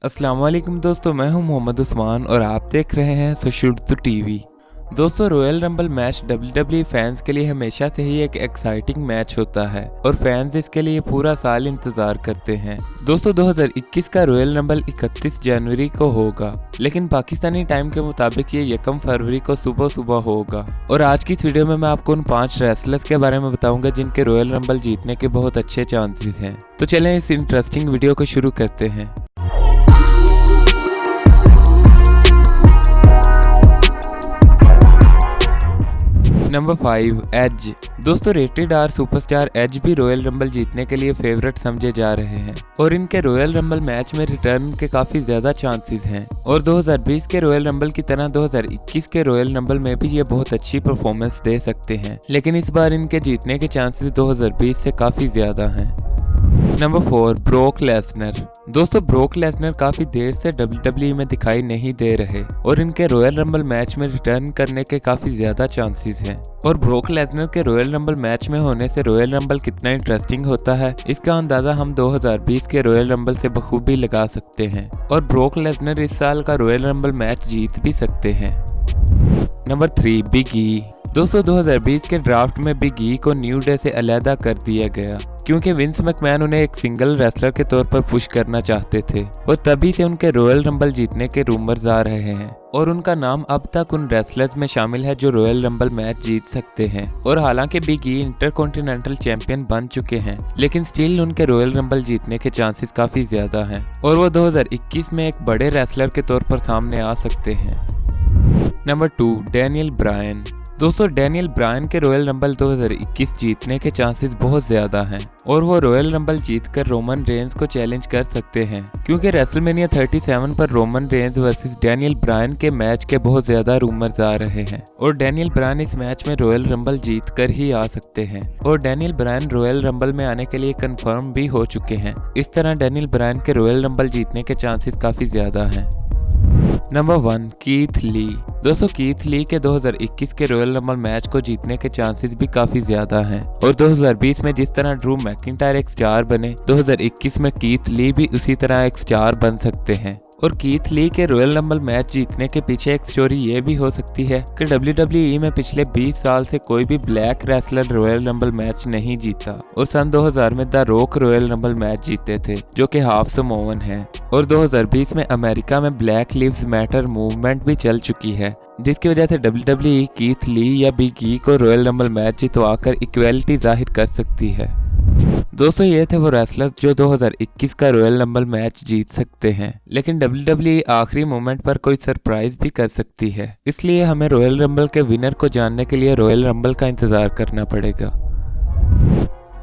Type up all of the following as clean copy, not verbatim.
अस्सलाम वालेकुम दोस्तों, मैं हूं मोहम्मद उस्मान और आप देख रहे हैं सुशुर्तु टीवी। दोस्तों, royal rumble match WWE fans के लिए हमेशा से ही एक एक्साइटिंग मैच होता है और फैंस इसके लिए पूरा साल इंतजार करते हैं। दोस्तों, 2021 का रॉयल रंबल 31 जनवरी को होगा, लेकिन पाकिस्तानी टाइम के मुताबिक ये 1 फरवरी को सुबह सुबह होगा। और आज की इस वीडियो में मैं आपको उन 5 रेसलर्स के बारे में बताऊंगा जिनके रॉयल रंबल जीतने के बहुत अच्छे चांसेस हैं। तो चलें इस इंटरेस्टिंग वीडियो को शुरू करते हैं। Number 5, Edge. दोस्तों, रेटेड आर सुपरस्टार एज भी रॉयल रंबल जीतने के लिए फेवरेट समझे जा रहे हैं और इनके रॉयल रंबल मैच में रिटर्न के काफी ज्यादा चांसेस हैं। और 2020 के रॉयल रंबल की तरह 2021 के रॉयल रंबल में भी ये बहुत अच्छी परफॉर्मेंस दे सकते हैं, लेकिन इस बार इनके जीतने के चांसेस 2020 से काफी ज्यादा हैं। Number 4, broke Lesnar. दोस्तों, ब्रोक लेसनर काफी देर से WWE में दिखाई नहीं दे रहे और इनके रॉयल रंबल मैच में रिटर्न करने के काफी ज्यादा चांसेस हैं। और ब्रोक लेसनर के रॉयल रंबल मैच में होने से रॉयल रंबल कितना इंटरेस्टिंग होता है, इसका अंदाजा हम 2020 के रॉयल रंबल से बखूबी लगा सकते हैं। और ब्रोक लेसनर इस साल का रॉयल रंबल मैच जीत भी सकते हैं। Number 3, big E. दोस्तों, 2020 के ड्राफ्ट में बिग ई को न्यू डे से अलहदा कर दिया गया क्योंकि विंस मैकमैन उन्हें एक सिंगल रेसलर के तौर पर पुश करना चाहते थे और तभी से उनके रॉयल रंबल जीतने के रूमर्स आ रहे हैं और उनका नाम अब तक उन रेसलर्स में शामिल है जो रॉयल रंबल मैच जीत सकते हैं। और हालांकि बिग ई इंटरकॉन्टिनेंटल चैंपियन बन चुके हैं, लेकिन स्टिल उनके रॉयल रंबल जीतने के चांसेस काफी ज्यादा हैं और वो 2021 में एक बड़े रेसलर के तौर पर सामने आ सकते हैं। Number 2, Daniel Bryan. दोस्तों, डैनियल ब्रायन के रॉयल रंबल 2021 जीतने के चांसेस बहुत ज्यादा हैं और वो रॉयल रंबल जीतकर रोमन रेंज को चैलेंज कर सकते हैं क्योंकि रेसलमेनिया 37 पर Roman Reigns versus Daniel Bryan के मैच के बहुत ज्यादा रूमर्स आ रहे हैं और डैनियल ब्रायन इस मैच में रॉयल रंबल जीत कर ही आ सकते हैं। और डैनियल ब्रायन रॉयल रंबल में आने के लिए कंफर्म भी हो चुके हैं। इस तरह डैनियल ब्रायन के रॉयल रंबल जीतने के चांसेस काफी ज्यादा हैं। Number 1, Keith Lee. दोस्तों, कीथ ली के 2021 के रॉयल रंबल मैच को जीतने के चांसेस भी काफी ज्यादा हैं और 2020 में जिस तरह ड्रू मैकिंटायर एक स्टार बने, 2021 में कीथ ली भी उसी तरह एक स्टार बन सकते हैं। और कीथ ली के रॉयल रंबल मैच जीतने के पीछे एक स्टोरी ये भी हो सकती है कि WWE में पिछले 20 साल से कोई भी black wrestler royal rumble match नहीं जीता और सन 2000 में the rock royal rumble match जीते थे जो कि हाफ समोवन है। और 2020 में अमेरिका में ब्लैक लिव्स मैटर मूवमेंट भी चल चुकी है, जिसकी वजह से WWE कीथ ली या बिग ई को रॉयल रंबल मैच जितवाकर इक्वालिटी जाहिर कर सकती है। दोस्तों, ये थे वो रेसलर्स जो 2021 का रॉयल रंबल मैच जीत सकते हैं, लेकिन WWE आखिरी मोमेंट पर कोई सरप्राइज भी कर सकती है, इसलिए हमें रॉयल रंबल के विनर को जानने के लिए रॉयल रंबल का इंतजार करना पड़ेगा।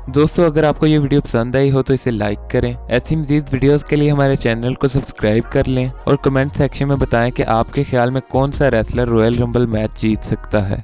दोस्तों, अगर आपको ये वीडियो पसंद आई हो तो इसे लाइक करें। ऐसी मज़ीद वीडियोस के लिए हमारे चैनल को सब्सक्राइब कर लें और कमेंट सेक्शन में बताएं कि आपके ख्याल में कौन सा रेसलर रॉयल रंबल मैच जीत सकता है।